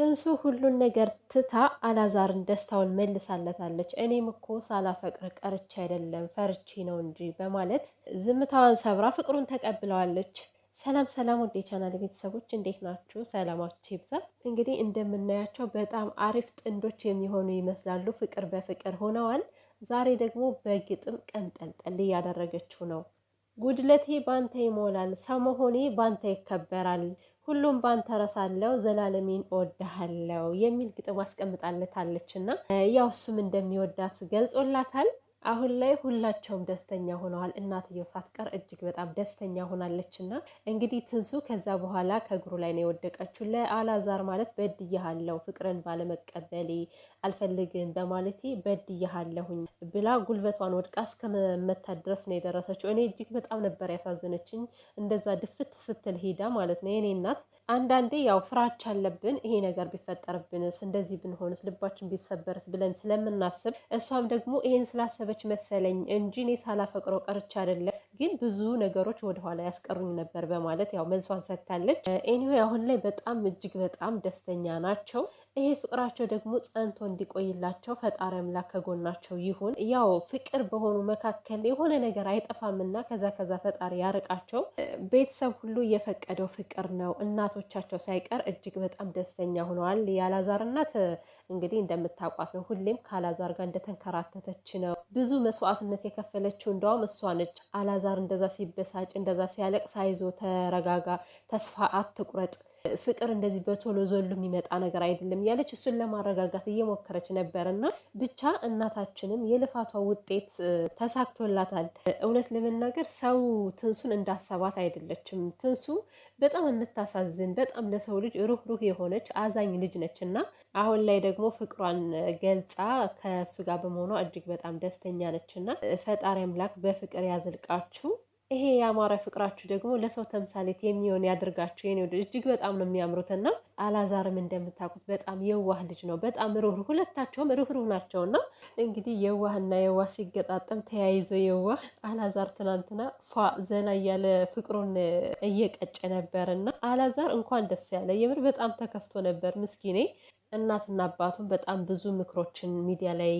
ትንሱ ሁሉን ነገር ትታ አላዛርን ደስታውን መልሳለታለች። እኔም እኮ ሳላፈቅር ቀርቼ አይደለም ፈርቼ ነው እንጂ በማለት ዝምታዋን ሰብራ ፍቅሩን ተቀብለዋለች። ሰላም ሰላም፣ ወደ ቻናል ቤተሰቦች እንዴት ናችሁ? ሰላማችሁ ይብዛ። እንግዲህ እንደምናያቸው በጣም አሪፍ ጥንዶች የሚሆኑ ይመስላሉ። ፍቅር በፍቅር ሆነዋል። ዛሬ ደግሞ በግጥም ቀንጠልጠል እያደረገችው ነው። ጉድለቴ ባንተ ይሞላል፣ ሰው መሆኔ ባንተ ይከበራል፣ ሁሉም ባንተ ረሳለው፣ ዘላለሜን እወድሃለው የሚል ግጥም አስቀምጣለታለች እና ያው እሱም እንደሚወዳት ገልጾላታል። አሁን ላይ ሁላቸውም ደስተኛ ሆነዋል። እናትየው ሳትቀር እጅግ በጣም ደስተኛ ሆናለች እና እንግዲህ ትንሱ ከዛ በኋላ ከእግሩ ላይ ነው የወደቀችው። ለአላዛር ማለት በድያሃለው፣ ፍቅርን ባለመቀበሌ አልፈልግም በማለቴ በድያሃለሁኝ ብላ ጉልበቷን ወድቃ እስከ መመታት ድረስ ነው የደረሰችው። እኔ እጅግ በጣም ነበር ያሳዘነችኝ፣ እንደዛ ድፍት ስትል ሄዳ ማለት ነው። የኔ እናት አንዳንዴ ያው ፍራቻ አለብን፣ ይሄ ነገር ቢፈጠርብንስ፣ እንደዚህ ብንሆንስ፣ ልባችን ቢሰበርስ ብለን ስለምናስብ እሷም ደግሞ ይሄን ስላሰበች መሰለኝ እንጂ እኔ ሳላፈቅረው ቀርቻ አይደለም፣ ግን ብዙ ነገሮች ወደኋላ ያስቀሩኝ ነበር በማለት ያው መልሷን ሰጥታለች። ኤኒዌይ አሁን ላይ በጣም እጅግ በጣም ደስተኛ ናቸው። ይሄ ፍቅራቸው ደግሞ ጸንቶ እንዲቆይላቸው ፈጣሪ አምላክ ከጎናቸው ይሁን። ያው ፍቅር በሆኑ መካከል የሆነ ነገር አይጠፋምና ከዛ ፈጣሪ ያርቃቸው። ቤተሰብ ሁሉ የፈቀደው ፍቅር ነው። እናቶቻቸው ሳይቀር እጅግ በጣም ደስተኛ ሆነዋል። የአላዛር እናት እንግዲህ እንደምታውቋት ነው። ሁሌም ከአላዛር ጋር እንደተንከራተተች ነው። ብዙ መስዋዕትነት የከፈለችው እንደውም እሷ ነች። አላዛር እንደዛ ሲበሳጭ፣ እንደዛ ሲያለቅስ አይዞ፣ ተረጋጋ፣ ተስፋ አትቁረጥ፣ ፍቅር እንደዚህ በቶሎ ዘሎ የሚመጣ ነገር አይደለም ያለች እሱን ለማረጋጋት እየሞከረች ነበር። እና ብቻ እናታችንም የልፋቷ ውጤት ተሳክቶላታል። እውነት ለመናገር ሰው ትንሱን እንዳሰባት አይደለችም። ትንሱ በጣም የምታሳዝን፣ በጣም ለሰው ልጅ ሩህሩህ የሆነች አዛኝ ልጅ ነች እና አሁን ላይ ደግሞ ፍቅሯን ገልጻ ከእሱ ጋር በመሆኗ እጅግ በጣም ደስተኛ ነች እና ፈጣሪ አምላክ በፍቅር ያዝልቃችሁ። ይሄ ያማረ ፍቅራችሁ ደግሞ ለሰው ተምሳሌት የሚሆን ያድርጋችሁ። የኔ ወደ እጅግ በጣም ነው የሚያምሩትና አላዛርም እንደምታውቁት በጣም የዋህ ልጅ ነው። በጣም ሩህሩህ፣ ሁለታቸውም ሩህሩህ ናቸውና እንግዲህ የዋህና የዋህ ሲገጣጠም ተያይዞ የዋህ አላዛር ትናንትና ፏ ዘና እያለ ፍቅሩን እየቀጨ ነበርና አላዛር እንኳን ደስ ያለ። የምር በጣም ተከፍቶ ነበር ምስኪኔ። እናትና አባቱን በጣም ብዙ ምክሮችን ሚዲያ ላይ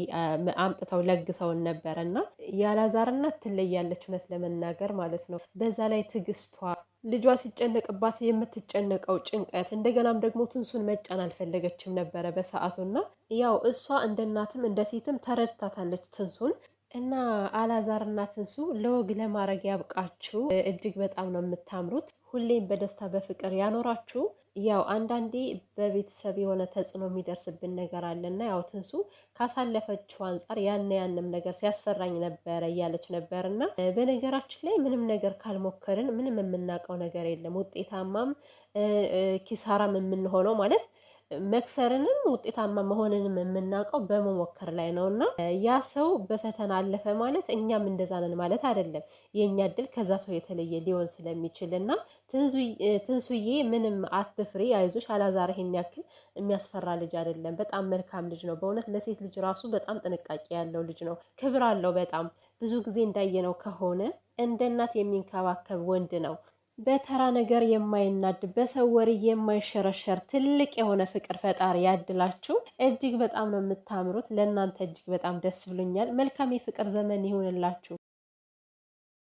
አምጥተው ለግሰውን ነበረ እና የአላዛር እናት ትለያለች እውነት ለመናገር ማለት ነው። በዛ ላይ ትዕግስቷ፣ ልጇ ሲጨነቅባት የምትጨነቀው ጭንቀት፣ እንደገናም ደግሞ ትንሱን መጫን አልፈለገችም ነበረ በሰዓቱና ያው እሷ እንደ እናትም እንደ ሴትም ተረድታታለች ትንሱን እና አላዛርና ትንሱ ለወግ ለማድረግ ያብቃችሁ። እጅግ በጣም ነው የምታምሩት። ሁሌም በደስታ በፍቅር ያኖራችሁ። ያው አንዳንዴ በቤተሰብ የሆነ ተጽዕኖ የሚደርስብን ነገር አለና ያው ትንሱ ካሳለፈችው አንጻር ያንም ነገር ሲያስፈራኝ ነበረ እያለች ነበር። እና በነገራችን ላይ ምንም ነገር ካልሞከርን ምንም የምናውቀው ነገር የለም። ውጤታማም ኪሳራም የምንሆነው ማለት መክሰርንም ውጤታማ መሆንንም የምናውቀው በመሞከር ላይ ነው። እና ያ ሰው በፈተና አለፈ ማለት እኛም እንደዛ ነን ማለት አይደለም። የእኛ እድል ከዛ ሰው የተለየ ሊሆን ስለሚችል እና ትንሱዬ ምንም አትፍሪ፣ አይዞሽ። አላዛር ይሄን ያክል የሚያስፈራ ልጅ አይደለም። በጣም መልካም ልጅ ነው። በእውነት ለሴት ልጅ ራሱ በጣም ጥንቃቄ ያለው ልጅ ነው። ክብር አለው በጣም ብዙ ጊዜ እንዳየነው ከሆነ እንደ እናት የሚንከባከብ ወንድ ነው። በተራ ነገር የማይናድ፣ በሰው ወሬ የማይሸረሸር ትልቅ የሆነ ፍቅር ፈጣሪ ያድላችሁ። እጅግ በጣም ነው የምታምሩት። ለእናንተ እጅግ በጣም ደስ ብሎኛል። መልካም የፍቅር ዘመን ይሁንላችሁ።